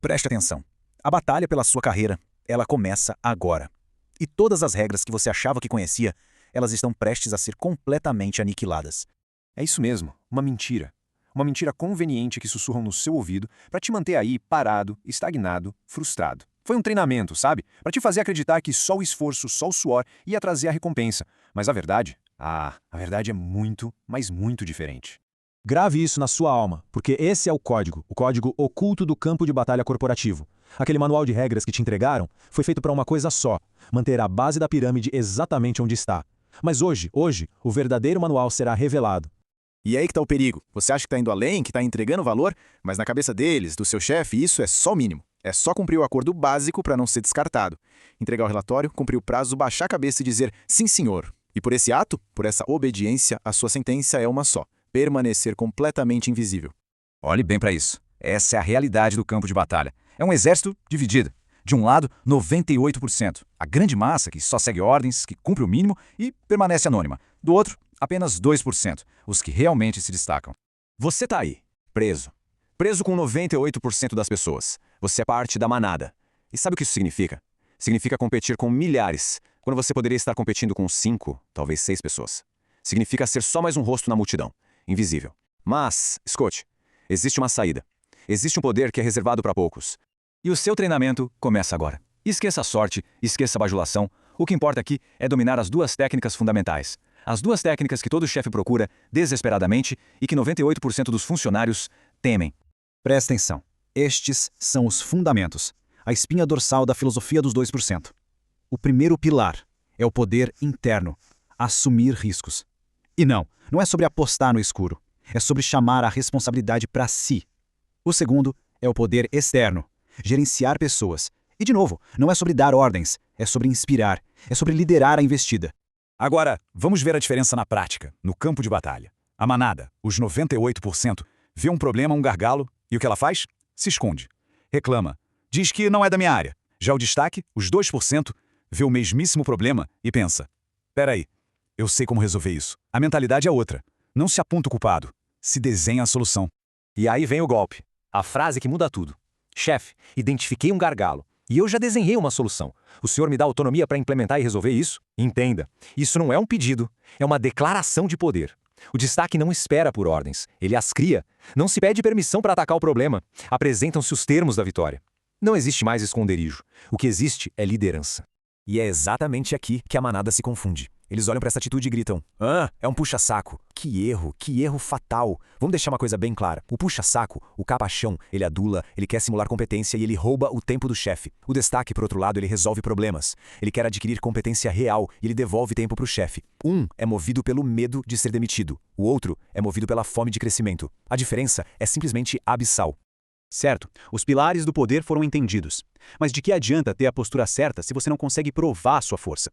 Preste atenção. A batalha pela sua carreira, ela começa agora. E todas as regras que você achava que conhecia, elas estão prestes a ser completamente aniquiladas. É isso mesmo, uma mentira. Uma mentira conveniente que sussurram no seu ouvido para te manter aí parado, estagnado, frustrado. Foi um treinamento, sabe? Para te fazer acreditar que só o esforço, só o suor ia trazer a recompensa. Mas a verdade? A verdade é muito, mas muito diferente. Grave isso na sua alma, porque esse é o código oculto do campo de batalha corporativo. Aquele manual de regras que te entregaram foi feito para uma coisa só: manter a base da pirâmide exatamente onde está. Mas hoje, o verdadeiro manual será revelado. E aí que está o perigo. Você acha que está indo além, que está entregando valor, mas na cabeça deles, do seu chefe, isso é só o mínimo. É só cumprir o acordo básico para não ser descartado. Entregar o relatório, cumprir o prazo, baixar a cabeça e dizer sim, senhor. E por esse ato, por essa obediência, a sua sentença é uma só: permanecer completamente invisível. Olhe bem para isso. Essa é a realidade do campo de batalha. É um exército dividido. De um lado, 98%. A grande massa que só segue ordens, que cumpre o mínimo e permanece anônima. Do outro, apenas 2%. Os que realmente se destacam. Você está aí, preso. Preso com 98% das pessoas. Você é parte da manada. E sabe o que isso significa? Significa competir com milhares, quando você poderia estar competindo com 5, talvez 6 pessoas. Significa ser só mais um rosto na multidão, invisível. Mas, escute, existe uma saída. Existe um poder que é reservado para poucos. E o seu treinamento começa agora. Esqueça a sorte, esqueça a bajulação. O que importa aqui é dominar as duas técnicas fundamentais. As duas técnicas que todo chefe procura desesperadamente e que 98% dos funcionários temem. Presta atenção. Estes são os fundamentos, a espinha dorsal da filosofia dos 2%. O primeiro pilar é o poder interno, assumir riscos. E não é sobre apostar no escuro. É sobre chamar a responsabilidade para si. O segundo é o poder externo, gerenciar pessoas. E, de novo, não é sobre dar ordens, é sobre inspirar, é sobre liderar a investida. Agora, vamos ver a diferença na prática, no campo de batalha. A manada, os 98%, vê um problema, um gargalo, e o que ela faz? Se esconde. Reclama. Diz que não é da minha área. Já o destaque, os 2%, vê o mesmíssimo problema e pensa: peraí, eu sei como resolver isso. A mentalidade é outra. Não se aponta o culpado, se desenha a solução. E aí vem o golpe. A frase que muda tudo. Chefe, identifiquei um gargalo. E eu já desenhei uma solução. O senhor me dá autonomia para implementar e resolver isso? Entenda, isso não é um pedido, é uma declaração de poder. O destaque não espera por ordens, ele as cria. Não se pede permissão para atacar o problema. Apresentam-se os termos da vitória. Não existe mais esconderijo. O que existe é liderança. E é exatamente aqui que a manada se confunde. Eles olham para essa atitude e gritam: é um puxa-saco. Que erro fatal. Vamos deixar uma coisa bem clara. O puxa-saco, o capachão, ele adula, ele quer simular competência e ele rouba o tempo do chefe. O destaque, por outro lado, ele resolve problemas. Ele quer adquirir competência real e ele devolve tempo para o chefe. Um é movido pelo medo de ser demitido. O outro é movido pela fome de crescimento. A diferença é simplesmente abissal. Certo, os pilares do poder foram entendidos. Mas de que adianta ter a postura certa se você não consegue provar a sua força?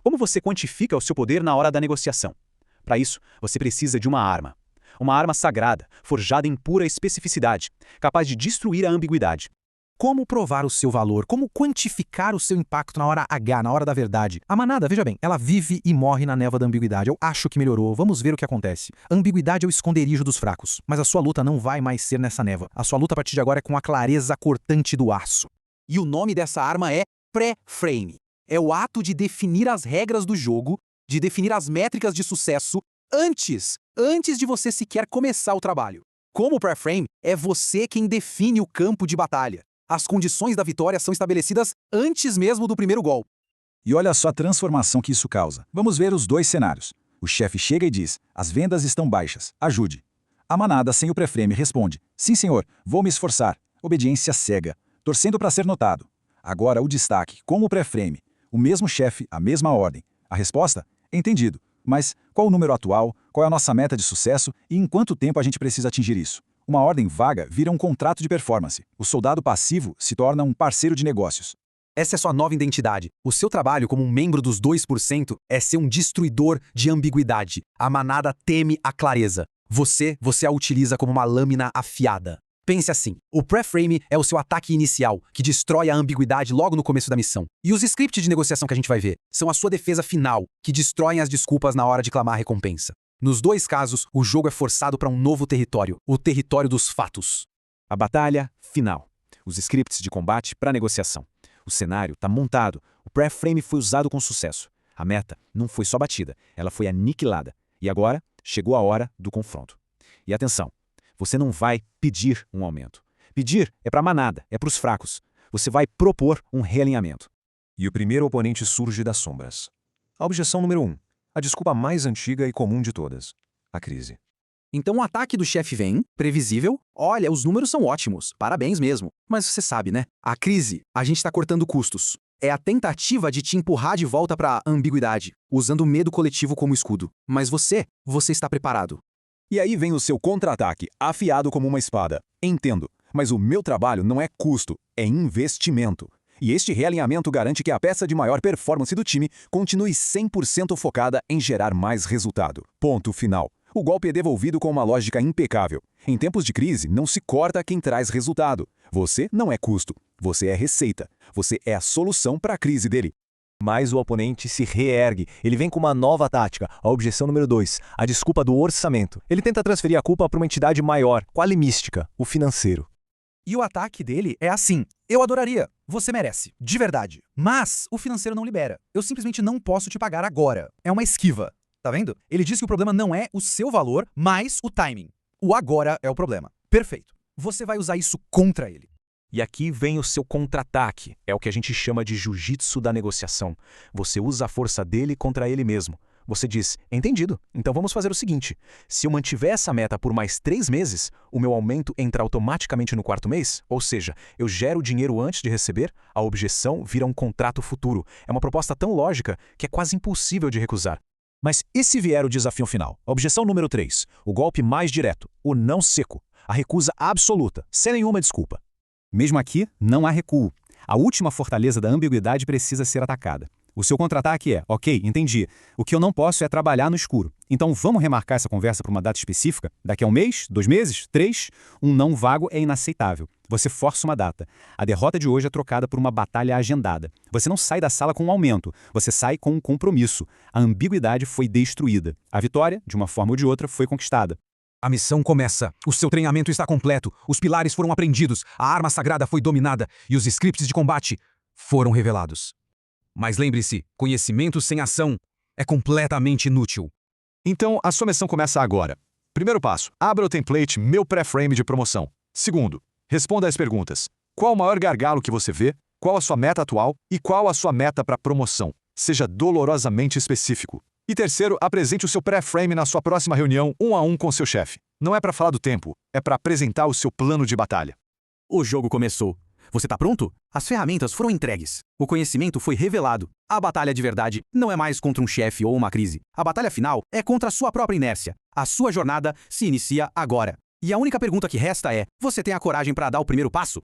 Como você quantifica o seu poder na hora da negociação? Para isso, você precisa de uma arma. Uma arma sagrada, forjada em pura especificidade, capaz de destruir a ambiguidade. Como provar o seu valor? Como quantificar o seu impacto na hora H, na hora da verdade? A manada, veja bem, ela vive e morre na névoa da ambiguidade. Eu acho que melhorou, vamos ver o que acontece. A ambiguidade é o esconderijo dos fracos, mas a sua luta não vai mais ser nessa névoa. A sua luta a partir de agora é com a clareza cortante do aço. E o nome dessa arma é pré-frame. É o ato de definir as regras do jogo, de definir as métricas de sucesso antes de você sequer começar o trabalho. Como pré-frame, é você quem define o campo de batalha. As condições da vitória são estabelecidas antes mesmo do primeiro golpe. E olha só a transformação que isso causa. Vamos ver os dois cenários. O chefe chega e diz: as vendas estão baixas, ajude. A manada sem o pré-frame responde: sim, senhor, vou me esforçar. Obediência cega, torcendo para ser notado. Agora o destaque, com o pré-frame. O mesmo chefe, a mesma ordem. A resposta? Entendido. Mas qual o número atual, qual é a nossa meta de sucesso e em quanto tempo a gente precisa atingir isso? Uma ordem vaga vira um contrato de performance. O soldado passivo se torna um parceiro de negócios. Essa é sua nova identidade. O seu trabalho como um membro dos 2% é ser um destruidor de ambiguidade. A manada teme a clareza. Você a utiliza como uma lâmina afiada. Pense assim, o pré-frame é o seu ataque inicial, que destrói a ambiguidade logo no começo da missão. E os scripts de negociação que a gente vai ver são a sua defesa final, que destroem as desculpas na hora de clamar a recompensa. Nos dois casos, o jogo é forçado para um novo território, o território dos fatos. A batalha final. os scripts de combate para a negociação. O cenário está montado, o pré-frame foi usado com sucesso. A meta não foi só batida, ela foi aniquilada. E agora chegou a hora do confronto. E atenção, você não vai pedir um aumento. Pedir é para a manada, é para os fracos. Você vai propor um realinhamento. E o primeiro oponente surge das sombras. A objeção número 1. A desculpa mais antiga e comum de todas. A crise. Então o ataque do chefe vem, previsível. Olha, os números são ótimos, parabéns mesmo. Mas você sabe, né? A crise, a gente está cortando custos. É a tentativa de te empurrar de volta para a ambiguidade, usando o medo coletivo como escudo. Mas você está preparado. E aí vem o seu contra-ataque, afiado como uma espada. Entendo, mas o meu trabalho não é custo, é investimento. E este realinhamento garante que a peça de maior performance do time continue 100% focada em gerar mais resultado. Ponto final. O golpe é devolvido com uma lógica impecável. Em tempos de crise, não se corta quem traz resultado. Você não é custo, você é receita. Você é a solução para a crise dele. Mas o oponente se reergue. Ele vem com uma nova tática, a objeção número 2, a desculpa do orçamento. Ele tenta transferir a culpa para uma entidade maior, quase mística, o financeiro. E o ataque dele é assim. Eu adoraria. Você merece. De verdade. Mas o financeiro não libera. Eu simplesmente não posso te pagar agora. É uma esquiva. Tá vendo? Ele diz que o problema não é o seu valor, mas o timing. O agora é o problema. Perfeito. Você vai usar isso contra ele. E aqui vem o seu contra-ataque. É o que a gente chama de jiu-jitsu da negociação. Você usa a força dele contra ele mesmo. Você diz, entendido, então vamos fazer o seguinte. Se eu mantiver essa meta por mais 3 meses, o meu aumento entra automaticamente no 4º mês? Ou seja, eu gero dinheiro antes de receber, a objeção vira um contrato futuro. É uma proposta tão lógica que é quase impossível de recusar. Mas e se vier o desafio final? A objeção número 3, o golpe mais direto, o não seco, a recusa absoluta, sem nenhuma desculpa. Mesmo aqui, não há recuo. A última fortaleza da ambiguidade precisa ser atacada. O seu contra-ataque é, ok, entendi. O que eu não posso é trabalhar no escuro. Então vamos remarcar essa conversa para uma data específica? Daqui a 1 mês? 2 meses? 3? Um não vago é inaceitável. Você força uma data. A derrota de hoje é trocada por uma batalha agendada. Você não sai da sala com um aumento. Você sai com um compromisso. A ambiguidade foi destruída. A vitória, de uma forma ou de outra, foi conquistada. A missão começa. O seu treinamento está completo. Os pilares foram aprendidos. A arma sagrada foi dominada. E os scripts de combate foram revelados. Mas lembre-se, conhecimento sem ação é completamente inútil. Então, a sua missão começa agora. Primeiro passo, abra o template Meu Pré-Frame de Promoção. Segundo, responda às perguntas. Qual o maior gargalo que você vê? Qual a sua meta atual? E qual a sua meta para promoção? Seja dolorosamente específico. E terceiro, apresente o seu pré-frame na sua próxima reunião 1 a 1 com seu chefe. Não é para falar do tempo, é para apresentar o seu plano de batalha. O jogo começou. Você tá pronto? As ferramentas foram entregues. O conhecimento foi revelado. A batalha de verdade não é mais contra um chefe ou uma crise. A batalha final é contra a sua própria inércia. A sua jornada se inicia agora. E a única pergunta que resta é: você tem a coragem para dar o primeiro passo?